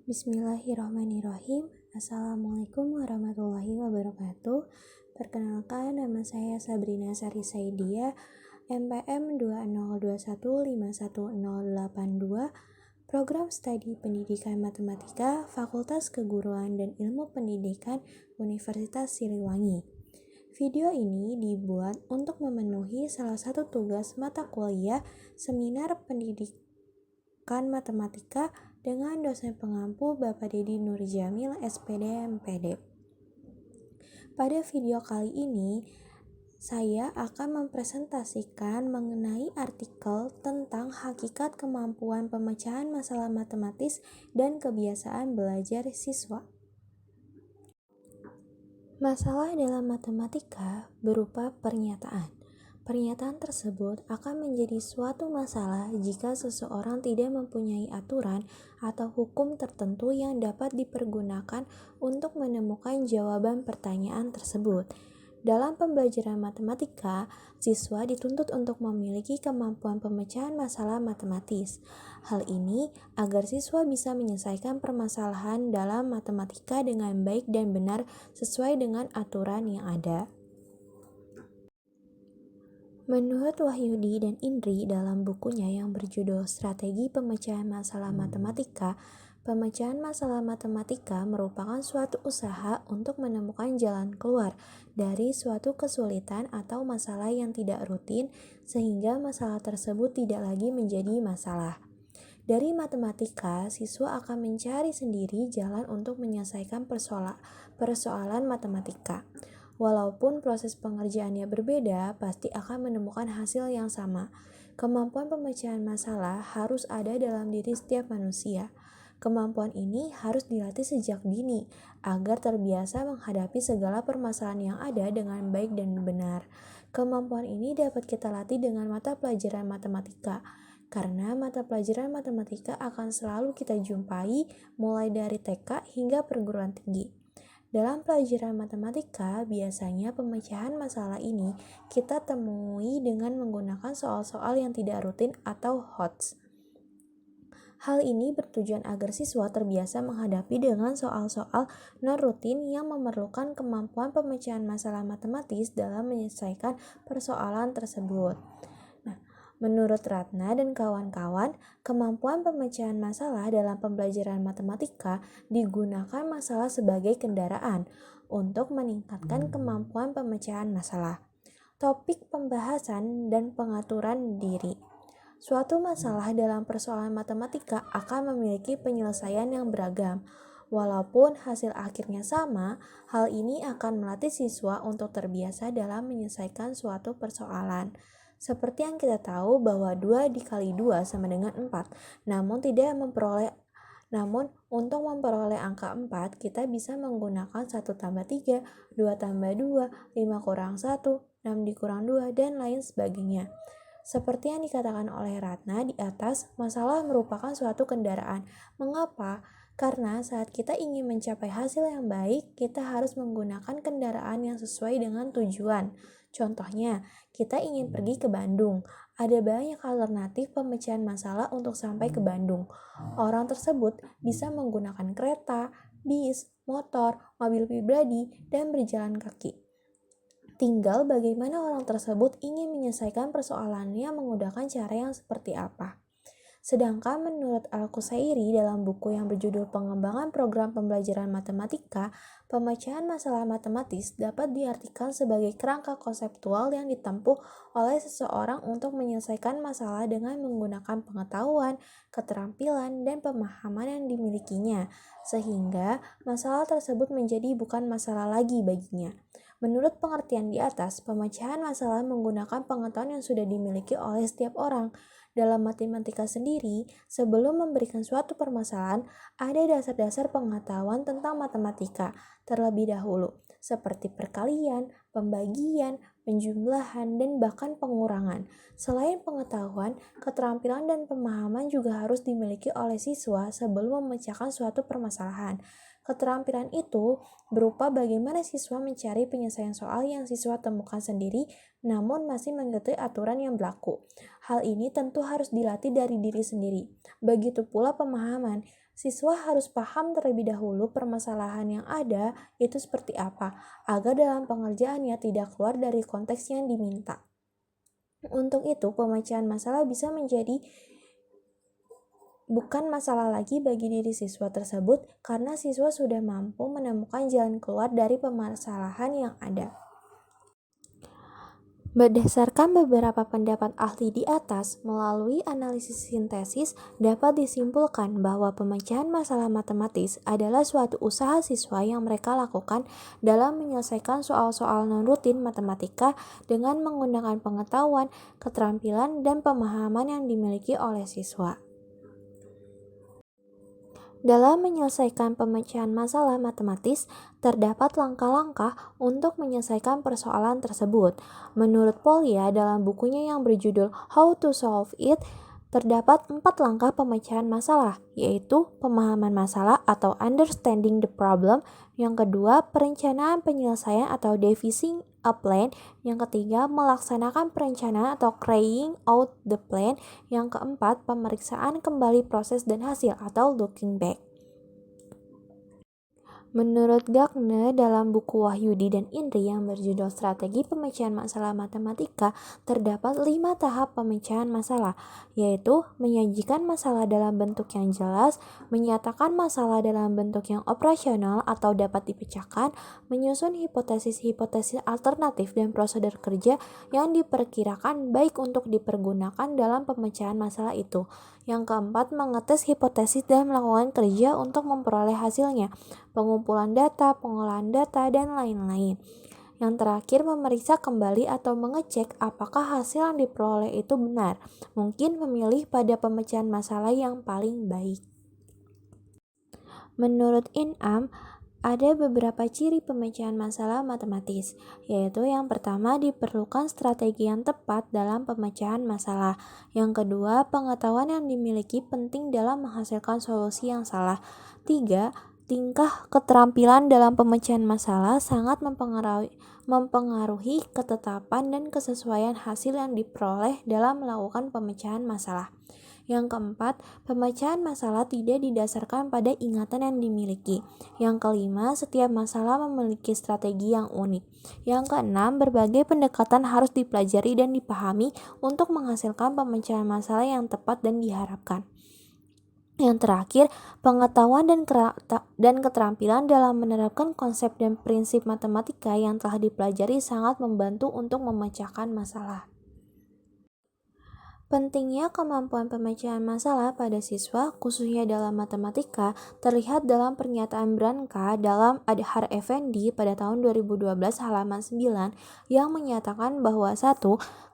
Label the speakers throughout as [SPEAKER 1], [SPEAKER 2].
[SPEAKER 1] Bismillahirrahmanirrahim. Assalamualaikum warahmatullahi wabarakatuh. Perkenalkan, nama saya Sabrina Sari Saidia, MPM 2021510082, Program Studi Pendidikan Matematika, Fakultas Keguruan dan Ilmu Pendidikan, Universitas Siliwangi. Video ini dibuat untuk memenuhi salah satu tugas mata kuliah Seminar Pendidikan Matematika dengan dosen pengampu Bapak Dedi Nurjamil, SPD, MPD. Pada video kali ini, saya akan mempresentasikan mengenai artikel tentang hakikat kemampuan pemecahan masalah matematis dan kebiasaan belajar siswa. Masalah dalam matematika berupa pernyataan. Pernyataan tersebut akan menjadi suatu masalah jika seseorang tidak mempunyai aturan atau hukum tertentu yang dapat dipergunakan untuk menemukan jawaban pertanyaan tersebut. Dalam pembelajaran matematika, siswa dituntut untuk memiliki kemampuan pemecahan masalah matematis. Hal ini agar siswa bisa menyelesaikan permasalahan dalam matematika dengan baik dan benar sesuai dengan aturan yang ada. Menurut Wahyudi dan Indri dalam bukunya yang berjudul Strategi Pemecahan Masalah Matematika, pemecahan masalah matematika merupakan suatu usaha untuk menemukan jalan keluar dari suatu kesulitan atau masalah yang tidak rutin sehingga masalah tersebut tidak lagi menjadi masalah. Dari matematika, siswa akan mencari sendiri jalan untuk menyelesaikan persoalan matematika. Walaupun proses pengerjaannya berbeda, pasti akan menemukan hasil yang sama. Kemampuan pemecahan masalah harus ada dalam diri setiap manusia. Kemampuan ini harus dilatih sejak dini, agar terbiasa menghadapi segala permasalahan yang ada dengan baik dan benar. Kemampuan ini dapat kita latih dengan mata pelajaran matematika, karena mata pelajaran matematika akan selalu kita jumpai mulai dari TK hingga perguruan tinggi. Dalam pelajaran matematika, biasanya pemecahan masalah ini kita temui dengan menggunakan soal-soal yang tidak rutin atau HOTS. Hal ini bertujuan agar siswa terbiasa menghadapi dengan soal-soal non-rutin yang memerlukan kemampuan pemecahan masalah matematis dalam menyelesaikan persoalan tersebut. Menurut Ratna dan kawan-kawan, kemampuan pemecahan masalah dalam pembelajaran matematika digunakan masalah sebagai kendaraan untuk meningkatkan kemampuan pemecahan masalah. Topik pembahasan dan pengaturan diri. Suatu masalah dalam persoalan matematika akan memiliki penyelesaian yang beragam. Walaupun hasil akhirnya sama, hal ini akan melatih siswa untuk terbiasa dalam menyelesaikan suatu persoalan. Seperti yang kita tahu bahwa 2 dikali 2 sama dengan 4, namun untuk memperoleh angka 4, kita bisa menggunakan 1 tambah 3, 2 tambah 2, 5 kurang 1, 6 dikurang 2, dan lain sebagainya. Seperti yang dikatakan oleh Ratna di atas, masalah merupakan suatu kendaraan. Mengapa? Karena saat kita ingin mencapai hasil yang baik, kita harus menggunakan kendaraan yang sesuai dengan tujuan. Contohnya, kita ingin pergi ke Bandung. Ada banyak alternatif pemecahan masalah untuk sampai ke Bandung. Orang tersebut bisa menggunakan kereta, bis, motor, mobil pribadi, dan berjalan kaki. Tinggal bagaimana orang tersebut ingin menyelesaikan persoalannya menggunakan cara yang seperti apa. Sedangkan menurut Al-Qusairi dalam buku yang berjudul Pengembangan Program Pembelajaran Matematika, pemecahan masalah matematis dapat diartikan sebagai kerangka konseptual yang ditempuh oleh seseorang untuk menyelesaikan masalah dengan menggunakan pengetahuan, keterampilan, dan pemahaman yang dimilikinya, sehingga masalah tersebut menjadi bukan masalah lagi baginya. Menurut pengertian di atas, pemecahan masalah menggunakan pengetahuan yang sudah dimiliki oleh setiap orang. Dalam matematika sendiri, sebelum memberikan suatu permasalahan, ada dasar-dasar pengetahuan tentang matematika terlebih dahulu, seperti perkalian, pembagian, penjumlahan, dan bahkan pengurangan. Selain pengetahuan, keterampilan dan pemahaman juga harus dimiliki oleh siswa sebelum memecahkan suatu permasalahan. Keterampilan itu berupa bagaimana siswa mencari penyelesaian soal yang siswa temukan sendiri namun masih mengikuti aturan yang berlaku. Hal ini tentu harus dilatih dari diri sendiri. Begitu pula pemahaman. Siswa harus paham terlebih dahulu permasalahan yang ada itu seperti apa, agar dalam pengerjaannya tidak keluar dari konteks yang diminta. Untuk itu, pemecahan masalah bisa menjadi bukan masalah lagi bagi diri siswa tersebut karena siswa sudah mampu menemukan jalan keluar dari permasalahan yang ada. Berdasarkan beberapa pendapat ahli di atas, melalui analisis sintesis dapat disimpulkan bahwa pemecahan masalah matematis adalah suatu usaha siswa yang mereka lakukan dalam menyelesaikan soal-soal non-rutin matematika dengan menggunakan pengetahuan, keterampilan, dan pemahaman yang dimiliki oleh siswa. Dalam menyelesaikan pemecahan masalah matematis, terdapat langkah-langkah untuk menyelesaikan persoalan tersebut. Menurut Polya, dalam bukunya yang berjudul How to Solve It, terdapat 4 langkah pemecahan masalah, yaitu pemahaman masalah atau understanding the problem, yang kedua, perencanaan penyelesaian atau devising a plan, yang ketiga, melaksanakan perencanaan atau carrying out the plan, yang keempat, pemeriksaan kembali proses dan hasil atau looking back. Menurut Gagner, dalam buku Wahyudi dan Indri yang berjudul Strategi Pemecahan Masalah Matematika, terdapat 5 tahap pemecahan masalah, yaitu menyajikan masalah dalam bentuk yang jelas, menyatakan masalah dalam bentuk yang operasional atau dapat dipecahkan, menyusun hipotesis-hipotesis alternatif dan prosedur kerja yang diperkirakan baik untuk dipergunakan dalam pemecahan masalah itu. Yang keempat, mengetes hipotesis dan melakukan kerja untuk memperoleh hasilnya, pengumpulan data, pengolahan data, dan lain-lain. Yang terakhir, memeriksa kembali atau mengecek apakah hasil yang diperoleh itu benar. Mungkin memilih pada pemecahan masalah yang paling baik. Menurut Inam, ada beberapa ciri pemecahan masalah matematis, yaitu yang pertama diperlukan strategi yang tepat dalam pemecahan masalah. Yang kedua, pengetahuan yang dimiliki penting dalam menghasilkan solusi yang salah. 3. Tingkah keterampilan dalam pemecahan masalah sangat mempengaruhi ketetapan dan kesesuaian hasil yang diperoleh dalam melakukan pemecahan masalah. Yang keempat, pemecahan masalah tidak didasarkan pada ingatan yang dimiliki. Yang kelima, setiap masalah memiliki strategi yang unik. Yang keenam, berbagai pendekatan harus dipelajari dan dipahami untuk menghasilkan pemecahan masalah yang tepat dan diharapkan. Yang terakhir, pengetahuan dan keterampilan dalam menerapkan konsep dan prinsip matematika yang telah dipelajari sangat membantu untuk memecahkan masalah. Pentingnya kemampuan pemecahan masalah pada siswa, khususnya dalam matematika, terlihat dalam pernyataan Branca dalam Adhar Effendi pada tahun 2012 halaman 9 yang menyatakan bahwa 1.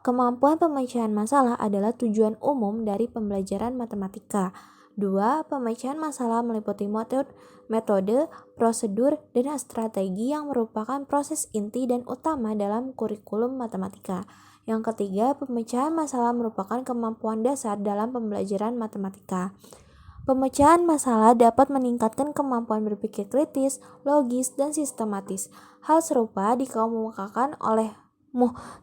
[SPEAKER 1] Kemampuan pemecahan masalah adalah tujuan umum dari pembelajaran matematika. 2. Pemecahan masalah meliputi metode, prosedur, dan strategi yang merupakan proses inti dan utama dalam kurikulum matematika. Yang ketiga, pemecahan masalah merupakan kemampuan dasar dalam pembelajaran matematika. Pemecahan masalah dapat meningkatkan kemampuan berpikir kritis, logis, dan sistematis. Hal serupa dikemukakan oleh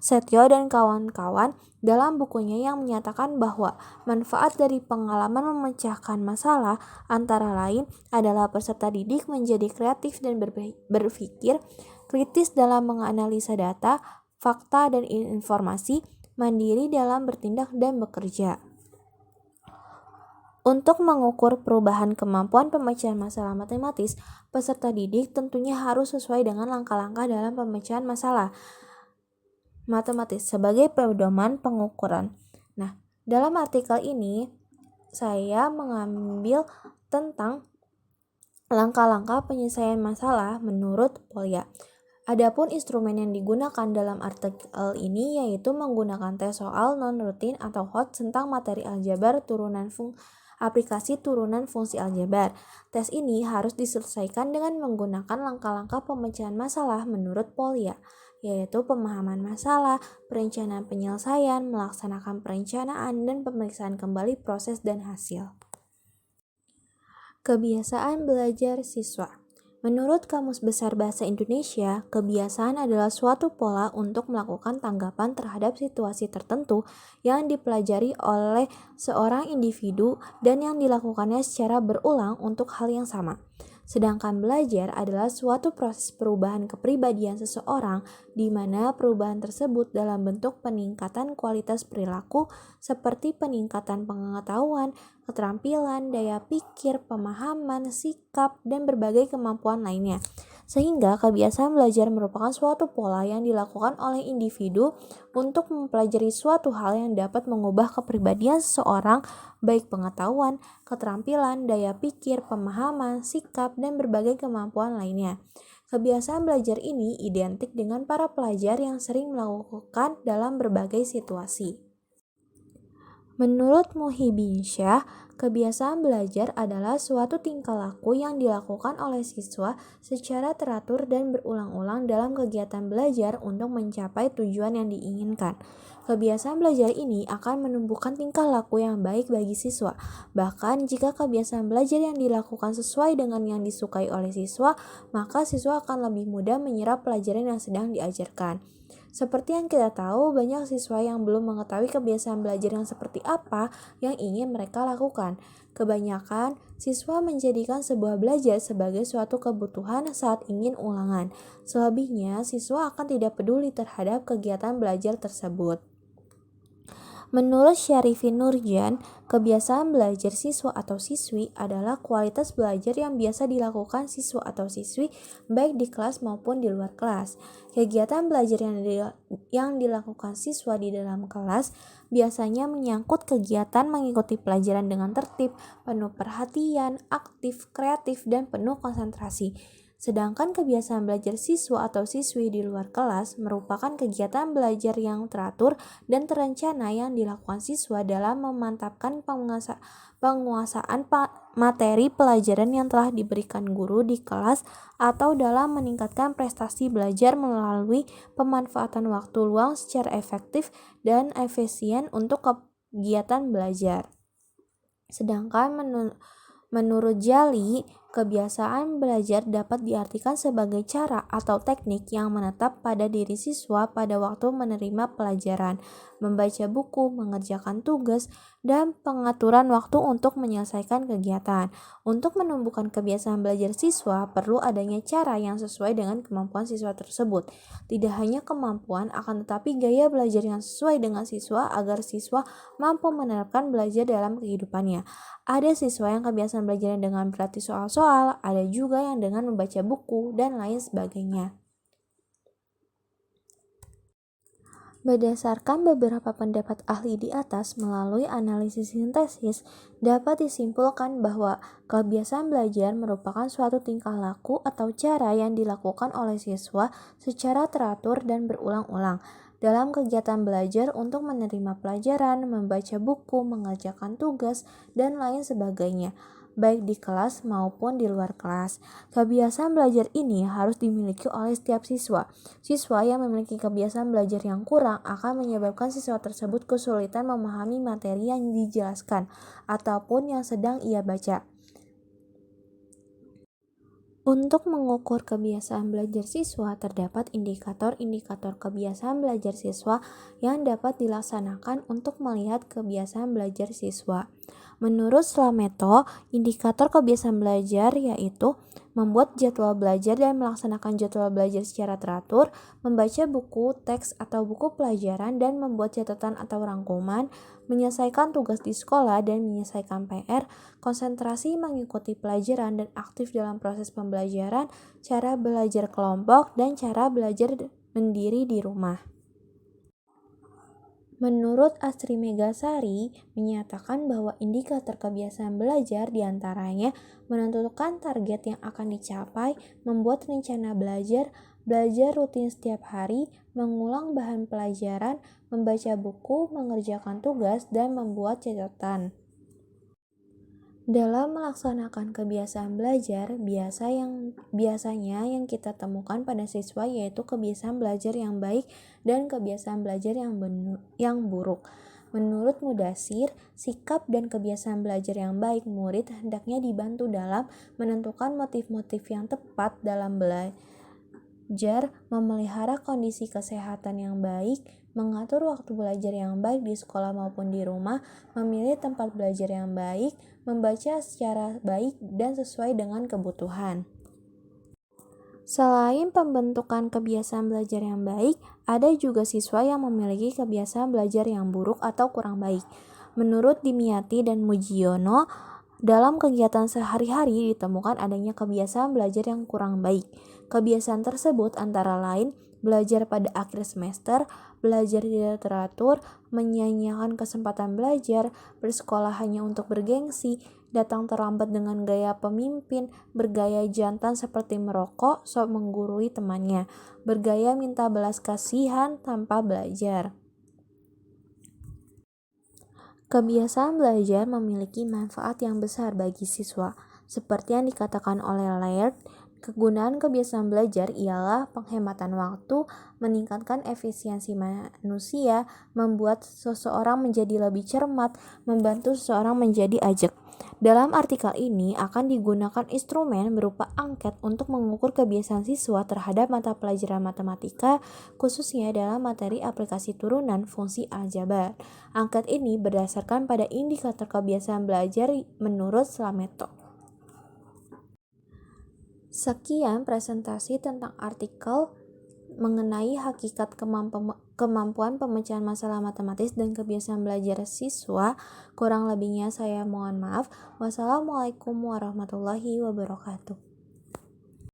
[SPEAKER 1] Setio dan kawan-kawan dalam bukunya yang menyatakan bahwa manfaat dari pengalaman memecahkan masalah antara lain adalah peserta didik menjadi kreatif dan berpikir kritis dalam menganalisa data, fakta, dan informasi, mandiri dalam bertindak dan bekerja. Untuk mengukur perubahan kemampuan pemecahan masalah matematis, peserta didik tentunya harus sesuai dengan langkah-langkah dalam pemecahan masalah matematis sebagai pedoman pengukuran. Nah, dalam artikel ini saya mengambil tentang langkah-langkah penyelesaian masalah menurut Polya. Adapun instrumen yang digunakan dalam artikel ini yaitu menggunakan tes soal non-rutin atau HOT tentang materi aljabar aplikasi turunan fungsi aljabar. Tes ini harus diselesaikan dengan menggunakan langkah-langkah pemecahan masalah menurut Polya, yaitu pemahaman masalah, perencanaan penyelesaian, melaksanakan perencanaan, dan pemeriksaan kembali proses dan hasil. Kebiasaan belajar siswa. Menurut Kamus Besar Bahasa Indonesia, kebiasaan adalah suatu pola untuk melakukan tanggapan terhadap situasi tertentu yang dipelajari oleh seorang individu dan yang dilakukannya secara berulang untuk hal yang sama. Sedangkan belajar adalah suatu proses perubahan kepribadian seseorang di mana perubahan tersebut dalam bentuk peningkatan kualitas perilaku seperti peningkatan pengetahuan, keterampilan, daya pikir, pemahaman, sikap, dan berbagai kemampuan lainnya. Sehingga kebiasaan belajar merupakan suatu pola yang dilakukan oleh individu untuk mempelajari suatu hal yang dapat mengubah kepribadian seseorang, baik pengetahuan, keterampilan, daya pikir, pemahaman, sikap, dan berbagai kemampuan lainnya. Kebiasaan belajar ini identik dengan para pelajar yang sering melakukan dalam berbagai situasi. Menurut Muhyiddin Syah, kebiasaan belajar adalah suatu tingkah laku yang dilakukan oleh siswa secara teratur dan berulang-ulang dalam kegiatan belajar untuk mencapai tujuan yang diinginkan. Kebiasaan belajar ini akan menumbuhkan tingkah laku yang baik bagi siswa. Bahkan jika kebiasaan belajar yang dilakukan sesuai dengan yang disukai oleh siswa, maka siswa akan lebih mudah menyerap pelajaran yang sedang diajarkan. Seperti yang kita tahu, banyak siswa yang belum mengetahui kebiasaan belajar yang seperti apa yang ingin mereka lakukan. Kebanyakan siswa menjadikan sebuah belajar sebagai suatu kebutuhan saat ingin ulangan. Selebihnya, siswa akan tidak peduli terhadap kegiatan belajar tersebut. Menurut Syarifin Nurjan, kebiasaan belajar siswa atau siswi adalah kualitas belajar yang biasa dilakukan siswa atau siswi baik di kelas maupun di luar kelas. Kegiatan belajar yang dilakukan siswa di dalam kelas biasanya menyangkut kegiatan mengikuti pelajaran dengan tertib, penuh perhatian, aktif, kreatif, dan penuh konsentrasi. Sedangkan kebiasaan belajar siswa atau siswi di luar kelas merupakan kegiatan belajar yang teratur dan terencana yang dilakukan siswa dalam memantapkan penguasaan materi pelajaran yang telah diberikan guru di kelas atau dalam meningkatkan prestasi belajar melalui pemanfaatan waktu luang secara efektif dan efisien untuk kegiatan belajar. Sedangkan menurut Jali, kebiasaan belajar dapat diartikan sebagai cara atau teknik yang menetap pada diri siswa pada waktu menerima pelajaran, membaca buku, mengerjakan tugas, dan pengaturan waktu untuk menyelesaikan kegiatan. Untuk menumbuhkan kebiasaan belajar siswa, perlu adanya cara yang sesuai dengan kemampuan siswa tersebut. Tidak hanya kemampuan, akan tetapi gaya belajar yang sesuai dengan siswa agar siswa mampu menerapkan belajar dalam kehidupannya. Ada siswa yang kebiasaan belajarnya dengan berlatih soal-soal, ada juga yang dengan membaca buku, dan lain sebagainya. Berdasarkan beberapa pendapat ahli di atas melalui analisis sintesis, dapat disimpulkan bahwa kebiasaan belajar merupakan suatu tingkah laku atau cara yang dilakukan oleh siswa secara teratur dan berulang-ulang dalam kegiatan belajar untuk menerima pelajaran, membaca buku, mengerjakan tugas, dan lain sebagainya, baik di kelas maupun di luar kelas. Kebiasaan belajar ini harus dimiliki oleh setiap siswa. Siswa yang memiliki kebiasaan belajar yang kurang akan menyebabkan siswa tersebut kesulitan memahami materi yang dijelaskan ataupun yang sedang ia baca. Untuk mengukur kebiasaan belajar siswa, terdapat indikator-indikator kebiasaan belajar siswa yang dapat dilaksanakan untuk melihat kebiasaan belajar siswa. Menurut Slameto, indikator kebiasaan belajar yaitu membuat jadwal belajar dan melaksanakan jadwal belajar secara teratur, membaca buku, teks atau buku pelajaran dan membuat catatan atau rangkuman, menyelesaikan tugas di sekolah dan menyelesaikan PR, konsentrasi mengikuti pelajaran dan aktif dalam proses pembelajaran, cara belajar kelompok, dan cara belajar mandiri di rumah. Menurut Astri Megasari, menyatakan bahwa indikator kebiasaan belajar diantaranya menentukan target yang akan dicapai, membuat rencana belajar, belajar rutin setiap hari, mengulang bahan pelajaran, membaca buku, mengerjakan tugas, dan membuat catatan. Dalam melaksanakan kebiasaan belajar, biasanya yang kita temukan pada siswa yaitu kebiasaan belajar yang baik dan kebiasaan belajar yang buruk. Menurut Mudasir, sikap dan kebiasaan belajar yang baik murid hendaknya dibantu dalam menentukan motif-motif yang tepat dalam belajar, memelihara kondisi kesehatan yang baik, mengatur waktu belajar yang baik di sekolah maupun di rumah, memilih tempat belajar yang baik, membaca secara baik dan sesuai dengan kebutuhan. Selain pembentukan kebiasaan belajar yang baik, ada juga siswa yang memiliki kebiasaan belajar yang buruk atau kurang baik. Menurut Dimyati dan Mujiono, dalam kegiatan sehari-hari ditemukan adanya kebiasaan belajar yang kurang baik. Kebiasaan tersebut antara lain belajar pada akhir semester, belajar tidak teratur, menyia-nyiakan kesempatan belajar, bersekolah hanya untuk bergengsi, datang terlambat dengan gaya pemimpin, bergaya jantan seperti merokok, sok menggurui temannya, bergaya minta belas kasihan tanpa belajar. Kebiasaan belajar memiliki manfaat yang besar bagi siswa. Seperti yang dikatakan oleh Laird, kegunaan kebiasaan belajar ialah penghematan waktu, meningkatkan efisiensi manusia, membuat seseorang menjadi lebih cermat, membantu seseorang menjadi ajak. Dalam artikel ini akan digunakan instrumen berupa angket untuk mengukur kebiasaan siswa terhadap mata pelajaran matematika, khususnya dalam materi aplikasi turunan fungsi aljabar. Angket ini berdasarkan pada indikator kebiasaan belajar menurut Slameto. Sekian presentasi tentang artikel mengenai hakikat kemampuan pemecahan masalah matematis dan kebiasaan belajar siswa. Kurang lebihnya saya mohon maaf. Wassalamualaikum warahmatullahi wabarakatuh.